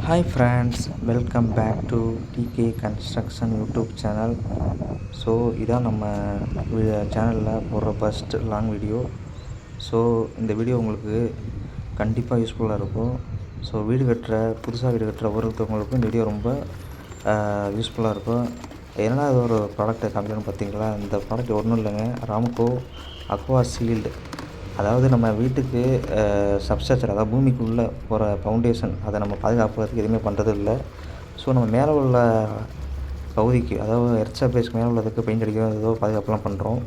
Hi friends, welcome back to TK Construction YouTube channel. So இதான் நம்ம சேனலில் போடுற ஃபஸ்ட் லாங் வீடியோ. ஸோ இந்த வீடியோ உங்களுக்கு கண்டிப்பாக யூஸ்ஃபுல்லாக இருக்கும். ஸோ புதுசாக வீடு கட்டுற ஒருத்தவங்களுக்கும் இந்த வீடியோ ரொம்ப யூஸ்ஃபுல்லாக இருக்கும். என்னடா இது ஒரு ப்ராடக்ட்டை காமிக்கணும்னு பார்த்தீங்களா? இந்த ப்ராடக்ட் ஒன்றும் இல்லைங்க, ராம்கோ அக்வா சீல்டு. அதாவது நம்ம வீட்டுக்கு சப்ஸ்ட்ரக்சர், அதாவது பூமிக்குள்ளே போகிற ஃபவுண்டேஷன், அதை நம்ம பாதுகாப்புறதுக்கு எதுவுமே பண்ணுறது இல்லை. ஸோ நம்ம மேலே உள்ள பகுதிக்கு, அதாவது எர்த் சர்ஃபேஸ்க்கு மேலே உள்ளதுக்கு பெயிண்ட் அடிக்கிறோம், ஏதோ பாதுகாப்புலாம் பண்ணுறோம்.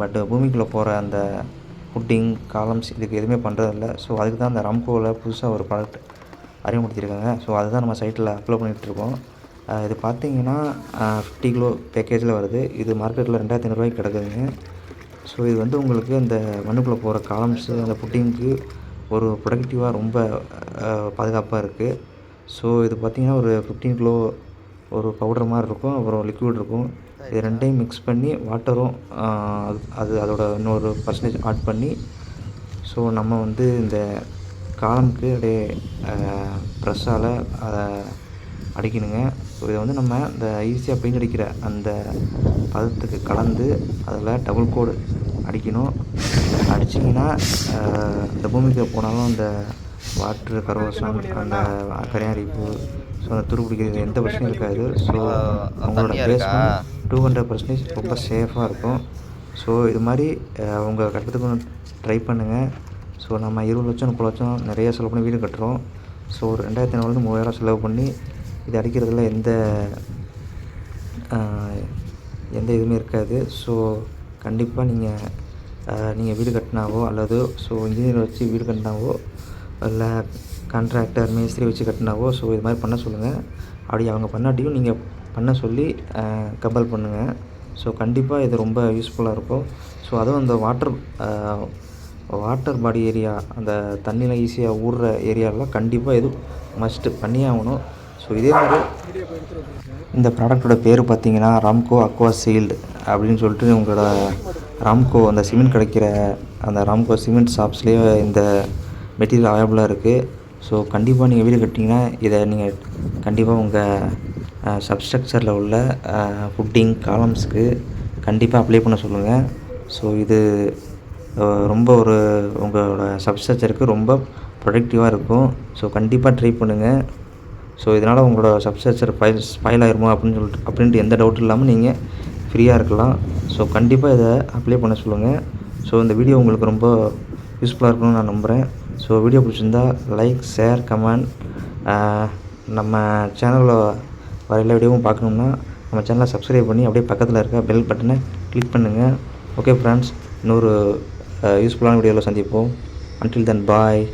பட் பூமிக்குள்ளே போகிற அந்த புட்டிங் காலம்ஸ் இதுக்கு எதுவுமே பண்ணுறதில்ல. ஸோ அதுக்கு தான் அந்த ராம்கோவில் புதுசாக ஒரு ப்ராடக்ட் அறிமுகப்படுத்தியிருக்காங்க. ஸோ அதுதான் நம்ம சைட்டில் அப்லோட் பண்ணிகிட்ருக்கோம். இது பார்த்திங்கன்னா 50 கிலோ பேக்கேஜில் வருது. இது மார்க்கெட்டில் 2500 கிடக்குதுங்க. ஸோ இது வந்து உங்களுக்கு இந்த மண்ணுக்குள்ளே போகிற காலம்ஸு, அந்த புட்டிங்க்கு ஒரு ப்ரொடக்டிவாக ரொம்ப பாதுகாப்பாக இருக்குது. ஸோ இது பார்த்திங்கன்னா ஒரு 15 கிலோ ஒரு பவுடர் மாதிரி இருக்கும், அப்புறம் லிக்விட் இருக்கும். இது ரெண்டையும் மிக்ஸ் பண்ணி வாட்டரும் அதோட இன்னொரு பர்சன்டேஜ் ஆட் பண்ணி, ஸோ நம்ம வந்து இந்த காலமுக்கு அப்படியே ப்ரெஷ்ஷால் அதை அடிக்கணுங்க. ஸோ இதை வந்து நம்ம இந்த ஈஸியாக பெயிண்ட் அடிக்கிற அந்த பதத்துக்கு கலந்து அதில் டபுள் கோடு அடிக்கணும். அடிச்சிங்கன்னா இந்த பூமிக்கு போனாலும் அந்த வாட்ரு கரோஷன், அந்த கரையாரிப்பு, ஸோ அந்த துருப்பிடிக்கிறது எந்த பிரச்சனையும் இருக்காது. ஸோ அவங்களோட பேஸ்மெண்ட் 200% ரொம்ப சேஃபாக இருக்கும். ஸோ இது மாதிரி அவங்க கட்டுறதுக்கு ட்ரை பண்ணுங்கள். ஸோ நம்ம 20 லட்சம் 30 லட்சம் நிறைய செலவு பண்ணி வீடு கட்டுறோம். ஸோ ஒரு 2500 3000 செலவு பண்ணி இது அடிக்கிறதுல எந்த இதுவுமே இருக்காது. ஸோ கண்டிப்பாக நீங்கள் வீடு கட்டினாவோ, அல்லது ஸோ இன்ஜினியர் வச்சு வீடு கட்டினாவோ, இல்லை கான்ட்ராக்டர் மேஸ்திரி வச்சு கட்டினாவோ, ஸோ இது மாதிரி பண்ண சொல்லுங்கள். அப்படி அவங்க பண்ணாட்டியும் நீங்கள் பண்ண சொல்லி கம்பல் பண்ணுங்கள். ஸோ கண்டிப்பாக இது ரொம்ப யூஸ்ஃபுல்லாக இருக்கும். ஸோ அதுவும் அந்த வாட்டர் பாடி ஏரியா, அந்த தண்ணியில் ஈஸியாக ஊறுற ஏரியாலாம் கண்டிப்பாக இது மஸ்ட்டு பண்ணியே ஆகணும். ஸோ இதே மாதிரி இந்த ப்ராடக்டோட பேர் பார்த்திங்கன்னா ராம்கோ அக்வா சீல்டு அப்படின்னு சொல்லிட்டு உங்களோட ராம்கோ அந்த சிமெண்ட் கிடைக்கிற அந்த ராம்கோ சிமெண்ட் ஷாப்ஸ்லேயே இந்த மெட்டீரியல் அவைலபிளாக இருக்குது. ஸோ கண்டிப்பாக நீங்கள் வீடு கட்டிங்கன்னா இதை நீங்கள் கண்டிப்பாக உங்கள் சப்ஸ்ட்ரக்சரில் உள்ள ஃபுட்டிங் காலம்ஸ்க்கு கண்டிப்பாக அப்ளை பண்ண சொல்லுங்கள். ஸோ இது ரொம்ப உங்களோட சப்ஸ்ட்ரக்சருக்கு ரொம்ப ப்ரொடக்டிவாக இருக்கும். ஸோ கண்டிப்பாக ட்ரை பண்ணுங்கள். ஸோ இதனால் உங்களோட சப்ஸ்ட்ரக்சர் ஸ்பாயில் ஆயிருமோ அப்படின்ட்டு எந்த டவுட்டும் இல்லாமல் நீங்கள் ஃப்ரீயாக இருக்கலாம். ஸோ கண்டிப்பாக இதை அப்ளை பண்ண சொல்லுங்கள். ஸோ இந்த வீடியோ உங்களுக்கு ரொம்ப யூஸ்ஃபுல்லாக இருக்கணும்னு நான் நம்புகிறேன். ஸோ வீடியோ பிடிச்சிருந்தா லைக், ஷேர், கமெண்ட். நம்ம சேனலில் வர எல்லா வீடியோவும் பார்க்கணுன்னா நம்ம சேனலை சப்ஸ்கிரைப் பண்ணி அப்படியே பக்கத்தில் இருக்க பெல் பட்டனை கிளிக் பண்ணுங்கள். ஓகே ஃப்ரெண்ட்ஸ், இன்னொரு யூஸ்ஃபுல்லான வீடியோவில் சந்திப்போம். அன்டில் தென் பாய்.